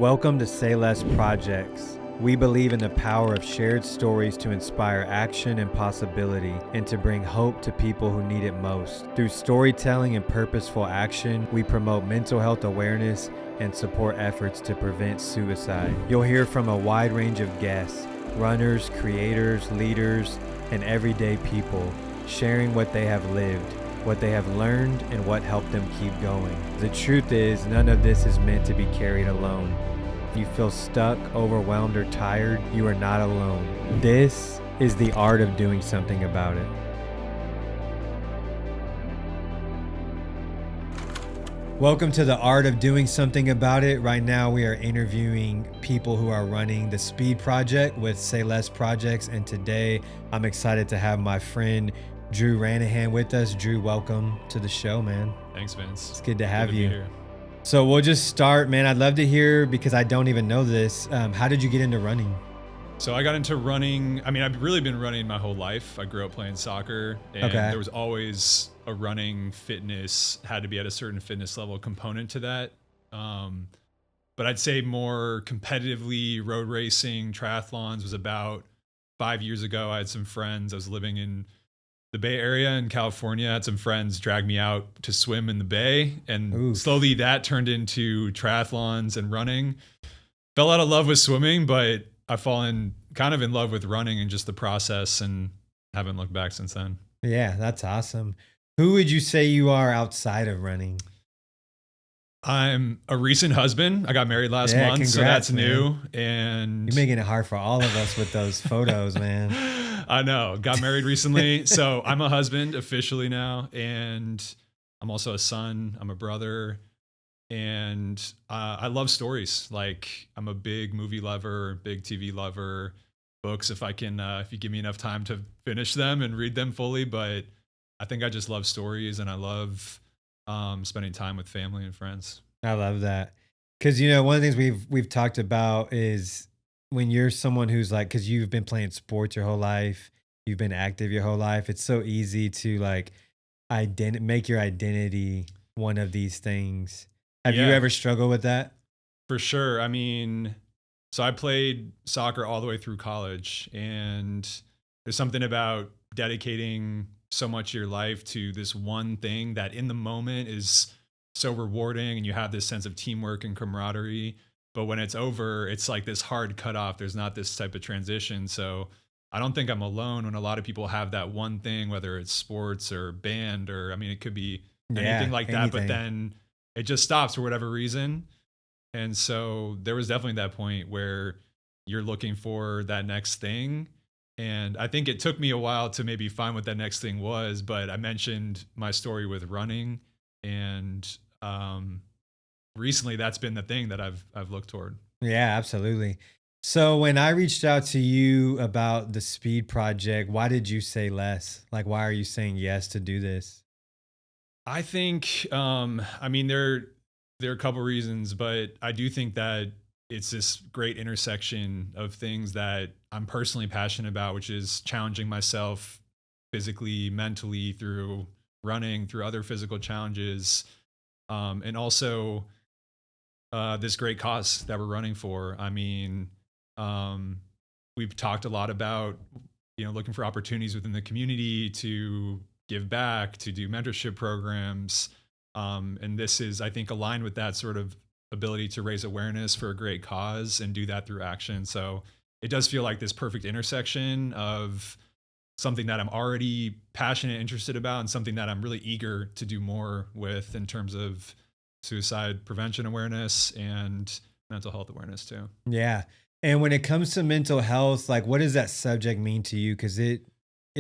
Welcome to Sayless Projects. We believe in the power of shared stories to inspire action and possibility and to bring hope to people who need it most. Through storytelling and purposeful action, we promote mental health awareness and support efforts to prevent suicide. You'll hear from a wide range of guests, runners, creators, leaders, and everyday people, sharing what they have lived, what they have learned, and what helped them keep going. The truth is, none of this is meant to be carried alone. If you feel stuck, overwhelmed, or tired, you are not alone. This is the art of doing something about it. Welcome to the art of doing something about it. Right now we are interviewing people who are running the Speed Project with Sayless Projects, and today I'm excited to have my friend Drew Ranahan with us. Drew, welcome to the show, man. Thanks, Vince. It's good to have Good to you. be here. So we'll just start, man. I'd love to hear, because I don't even know this. How did you get into running? So I got into running. I've really been running my whole life. I grew up playing soccer, and there was always a running fitness, had to be at a certain fitness level component to that. But I'd say more competitively road racing, triathlons was about 5 years ago. I had some friends. I was living in the Bay Area in California. I had some friends drag me out to swim in the Bay, and slowly that turned into triathlons and running. Fell out of love with swimming, but I've fallen kind of in love with running and just the process, and haven't looked back since then. Yeah, that's awesome. Who would you say you are outside of running? I'm a recent husband. I got married last month, congrats, so that's man. new. And You're making it hard for all of us with those photos, man. I know. Got married recently. So I'm a husband officially now, and I'm also a son. I'm a brother. And I love stories. Like, I'm a big movie lover, big TV lover, books if I can, if you give me enough time to finish them and read them fully. But I think I just love stories, and I love spending time with family and friends. I love that. Because, one of the things we've talked about is when you're someone who's like, because you've been playing sports your whole life, you've been active your whole life, it's so easy to like make your identity one of these things. Have you ever struggled with that? For sure. So I played soccer all the way through college, and there's something about dedicating so much of your life to this one thing that in the moment is so rewarding, and you have this sense of teamwork and camaraderie. But when it's over, it's like this hard cutoff. There's not this type of transition. So I don't think I'm alone when a lot of people have that one thing, whether it's sports or band, or it could be anything like that, but then it just stops for whatever reason. And so there was definitely that point where you're looking for that next thing. And I think it took me a while to maybe find what that next thing was, but I mentioned my story with running, and recently that's been the thing that I've looked toward. Yeah, absolutely. So when I reached out to you about the Speed Project, why did you say less? Like, why are you saying yes to do this? I think, there are a couple reasons, but I do think that it's this great intersection of things that I'm personally passionate about, which is challenging myself physically, mentally, through running, through other physical challenges, and also this great cause that we're running for. We've talked a lot about, looking for opportunities within the community to give back, to do mentorship programs. And this is, I think, aligned with that sort of ability to raise awareness for a great cause and do that through action. So it does feel like this perfect intersection of something that I'm already passionate, interested about, and something that I'm really eager to do more with in terms of suicide prevention awareness and mental health awareness too. Yeah. And when it comes to mental health, like, what does that subject mean to you? Because it's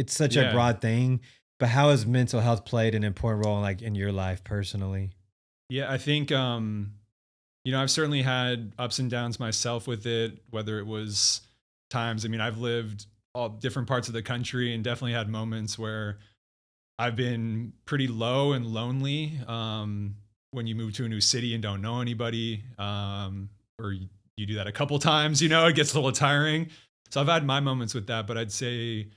such a broad thing, but how has mental health played an important role in your life personally? Yeah, I think, I've certainly had ups and downs myself with it, whether it was times, I've lived all different parts of the country and definitely had moments where I've been pretty low and lonely. When you move to a new city and don't know anybody, or you do that a couple times, it gets a little tiring. So I've had my moments with that, but I'd say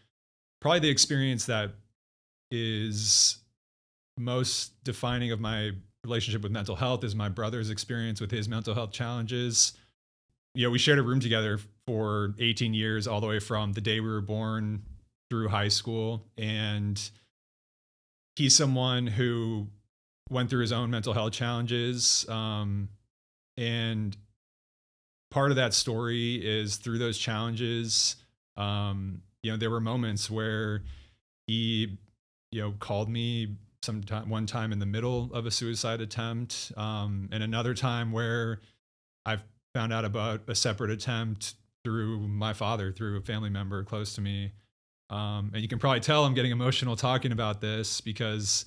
probably the experience that is most defining of my relationship with mental health is my brother's experience with his mental health challenges. we shared a room together for 18 years, all the way from the day we were born through high school. And he's someone who went through his own mental health challenges. And part of that story is through those challenges, there were moments where he, called me one time in the middle of a suicide attempt, and another time where I found out about a separate attempt through my father, through a family member close to me. And you can probably tell I'm getting emotional talking about this because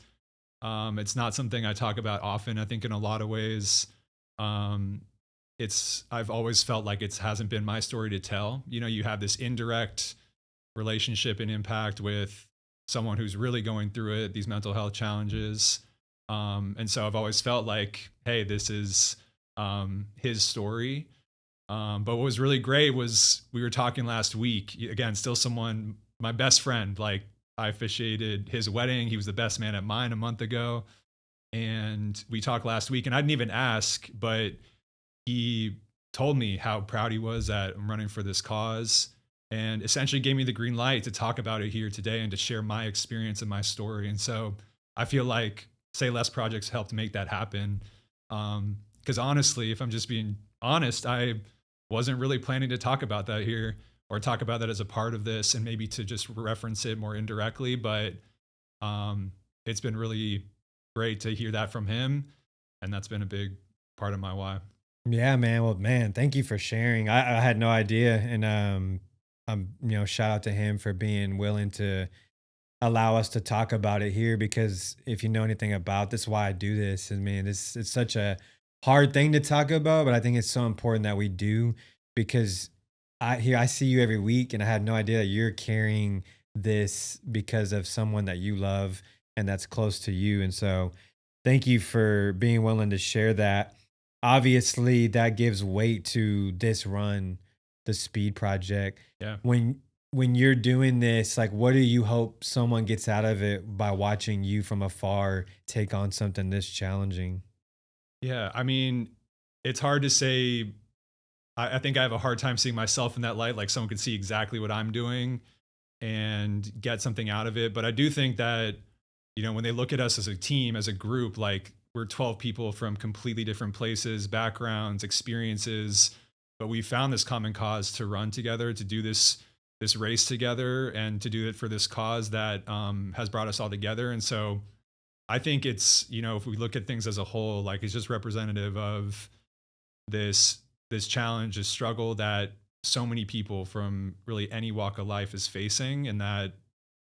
it's not something I talk about often. I think in a lot of ways, I've always felt like it hasn't been my story to tell. You have this indirect relationship and impact with someone who's really going through it, these mental health challenges. And so I've always felt like, hey, this is his story. But what was really great was we were talking last week, again, still someone, my best friend, like I officiated his wedding. He was the best man at mine a month ago. And we talked last week and I didn't even ask, but he told me how proud he was that I'm running for this cause and essentially gave me the green light to talk about it here today and to share my experience and my story. And so I feel like Sayless Projects helped make that happen. Because honestly, if I'm just being honest, I wasn't really planning to talk about that here or talk about that as a part of this and maybe to just reference it more indirectly. But it's been really great to hear that from him. And that's been a big part of my why. Yeah, man. Well, man, thank you for sharing. I had no idea, and shout out to him for being willing to allow us to talk about it here. Because if you know anything about this, why I do this, and man, it's such a hard thing to talk about, but I think it's so important that we do because I see you every week, and I had no idea that you're carrying this because of someone that you love and that's close to you, and so thank you for being willing to share that. Obviously, that gives weight to this run, the speed project. Yeah. When you're doing this, like what do you hope someone gets out of it by watching you from afar take on something this challenging? Yeah. I mean, it's hard to say. I think I have a hard time seeing myself in that light. Like someone could see exactly what I'm doing and get something out of it. But I do think that, when they look at us as a team, as a group, like we're 12 people from completely different places, backgrounds, experiences, but we found this common cause to run together, to do this race together, and to do it for this cause that has brought us all together. And so I think it's, if we look at things as a whole, like it's just representative of this challenge, this struggle that so many people from really any walk of life is facing, and that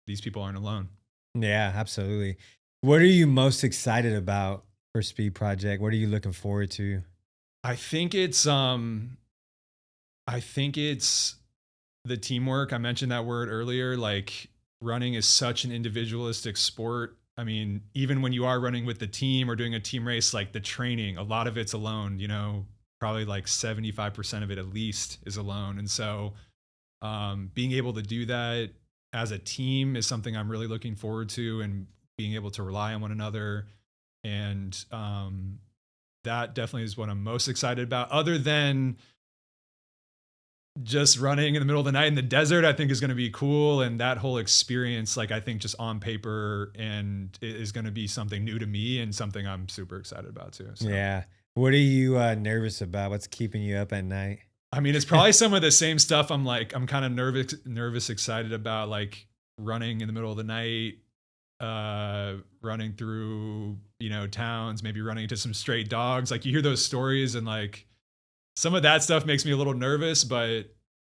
these people aren't alone. Yeah, absolutely. What are you most excited about for Speed Project? What are you looking forward to? I think it's I think it's the teamwork. I mentioned that word earlier. Like running is such an individualistic sport. I mean, even when you are running with the team or doing a team race, like the training, a lot of it's alone, probably like 75% of it at least is alone. And so being able to do that as a team is something I'm really looking forward to, and being able to rely on one another. And that definitely is what I'm most excited about. Other than just running in the middle of the night in the desert, I think is going to be cool. And that whole experience, like I think just on paper and it is going to be something new to me and something I'm super excited about too. So. Yeah. What are you nervous about? What's keeping you up at night? I mean, it's probably some of the same stuff. I'm kind of nervous, excited about, like running in the middle of the night, running through, towns, maybe running into some stray dogs. Like you hear those stories and like some of that stuff makes me a little nervous, but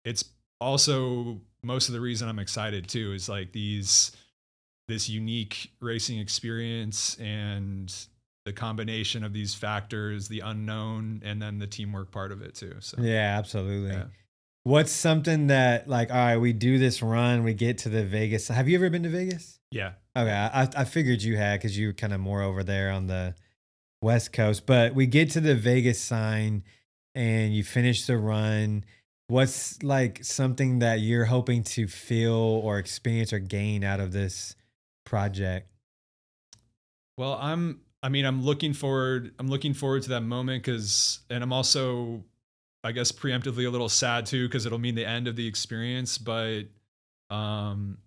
it's also most of the reason I'm excited too, is like this unique racing experience and the combination of these factors, the unknown, and then the teamwork part of it too. So Yeah, absolutely. yeah. What's something that like, all right, we do this run, we get to the Vegas. Have you ever been to Vegas? Yeah. Okay, I figured you had because you were kind of more over there on the West Coast. But we get to the Vegas sign and you finish the run. What's like something that you're hoping to feel or experience or gain out of this project? Well, I'm looking forward to that moment, and I'm also I guess preemptively a little sad too, because it'll mean the end of the experience. But um,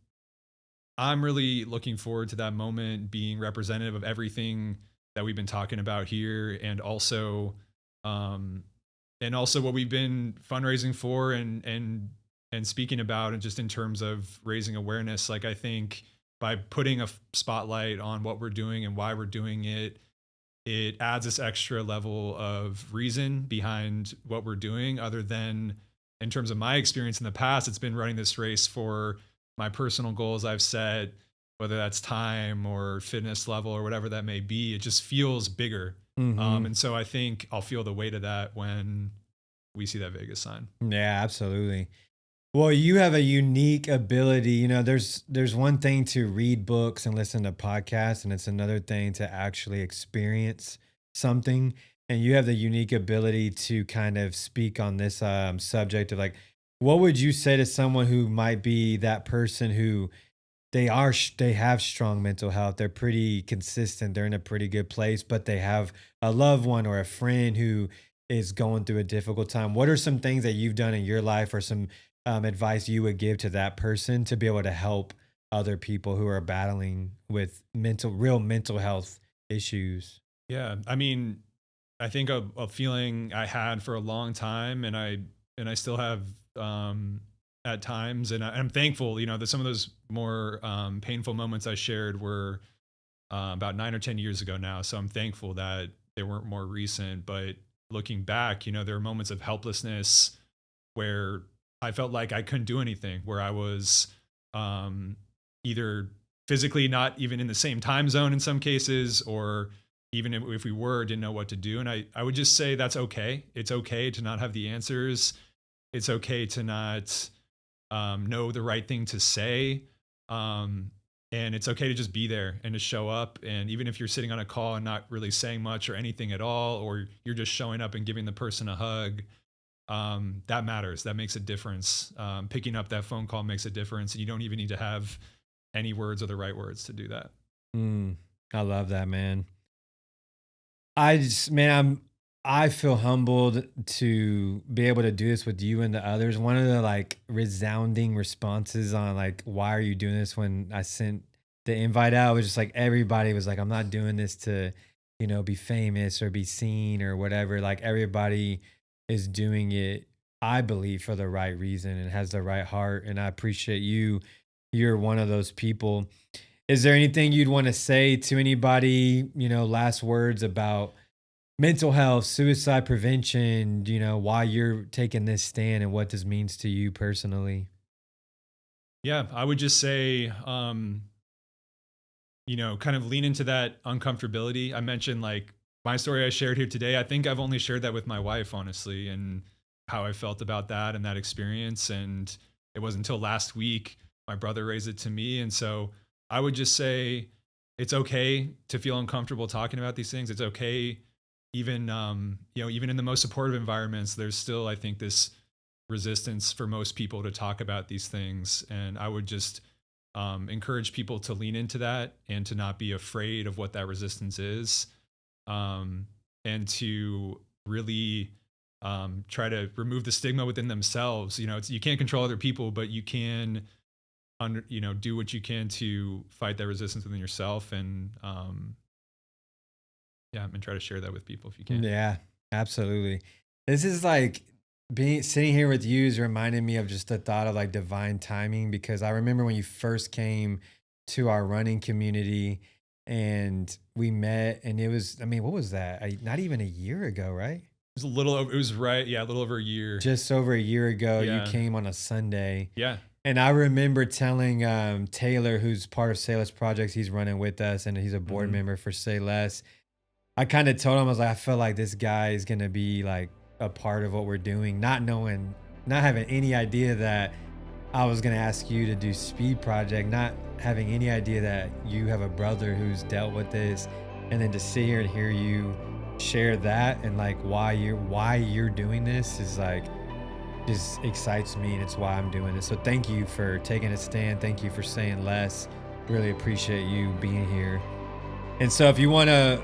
I'm really looking forward to that moment being representative of everything that we've been talking about here, um, and also what we've been fundraising for and speaking about, and just in terms of raising awareness. Like, I think by putting a spotlight on what we're doing and why we're doing it, it adds this extra level of reason behind what we're doing, other than, in terms of my experience in the past, it's been running this race for my personal goals I've set, whether that's time or fitness level or whatever that may be. It just feels bigger. Mm-hmm. And so I think I'll feel the weight of that when we see that Vegas sign. Yeah, absolutely. Well, you have a unique ability. There's one thing to read books and listen to podcasts, and it's another thing to actually experience something. And you have the unique ability to kind of speak on this subject of like, what would you say to someone who might be that person who they have strong mental health, they're pretty consistent, they're in a pretty good place, but they have a loved one or a friend who is going through a difficult time? What are some things that you've done in your life, or some advice you would give to that person to be able to help other people who are battling with real mental health issues? Yeah. I mean, I think a feeling I had for a long time, and I still have at times, and I'm thankful, that some of those more painful moments I shared were about 9 or 10 years ago now. So I'm thankful that they weren't more recent. But looking back, there were moments of helplessness where I felt like I couldn't do anything, where I was either physically not even in the same time zone in some cases, or even if we were, didn't know what to do. And I would just say that's okay. It's okay to not have the answers. It's okay to not know the right thing to say. And it's okay to just be there and to show up. And even if you're sitting on a call and not really saying much or anything at all, or you're just showing up and giving the person a hug, that matters. That makes a difference. Picking up that phone call makes a difference. And you don't even need to have any words or the right words to do that. I love that, man. I feel humbled to be able to do this with you and the others. One of the like resounding responses on like, why are you doing this, when I sent the invite out, was just like, everybody was like, I'm not doing this to, be famous or be seen or whatever. Like, everybody is doing it, I believe, for the right reason and has the right heart. And I appreciate you. You're one of those people. Is there anything you'd want to say to anybody, last words about mental health, suicide prevention, why you're taking this stand and what this means to you personally? Yeah, I would just say, kind of lean into that uncomfortability. I mentioned like my story I shared here today. I think I've only shared that with my wife, honestly, and how I felt about that and that experience. And it wasn't until last week my brother raised it to me. And so I would just say it's okay to feel uncomfortable talking about these things. It's okay, even even in the most supportive environments, there's still, I think, this resistance for most people to talk about these things. And I would just encourage people to lean into that and to not be afraid of what that resistance is, and to really try to remove the stigma within themselves. You can't control other people, but you can do what you can to fight that resistance within yourself. And and try to share that with people if you can. Yeah, absolutely. This is like sitting here with you is reminding me of just the thought of like divine timing, because I remember when you first came to our running community and we met, and it was, what was that? Not even a year ago, right? It was a little over, it was right. Yeah. A little over a year. Just over a year ago, Yeah. you came on a Sunday. Yeah. And I remember telling Taylor, who's part of Sayless Projects, he's running with us and he's a board member for Sayless. I kind of told him, I was like, I feel like this guy is going to be like a part of what we're doing, not having any idea that I was going to ask you to do Speed Project, not having any idea that you have a brother who's dealt with this. And then to sit here and hear you share that and like why you're doing this is like, just excites me, and it's why I'm doing this. So thank you for taking a stand. Thank you for saying less. Really appreciate you being here. And so if you want to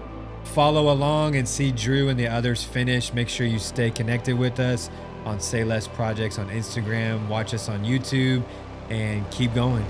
follow along and see Drew and the others finish, make sure you stay connected with us on Sayless Projects on Instagram, watch us on YouTube, and keep going.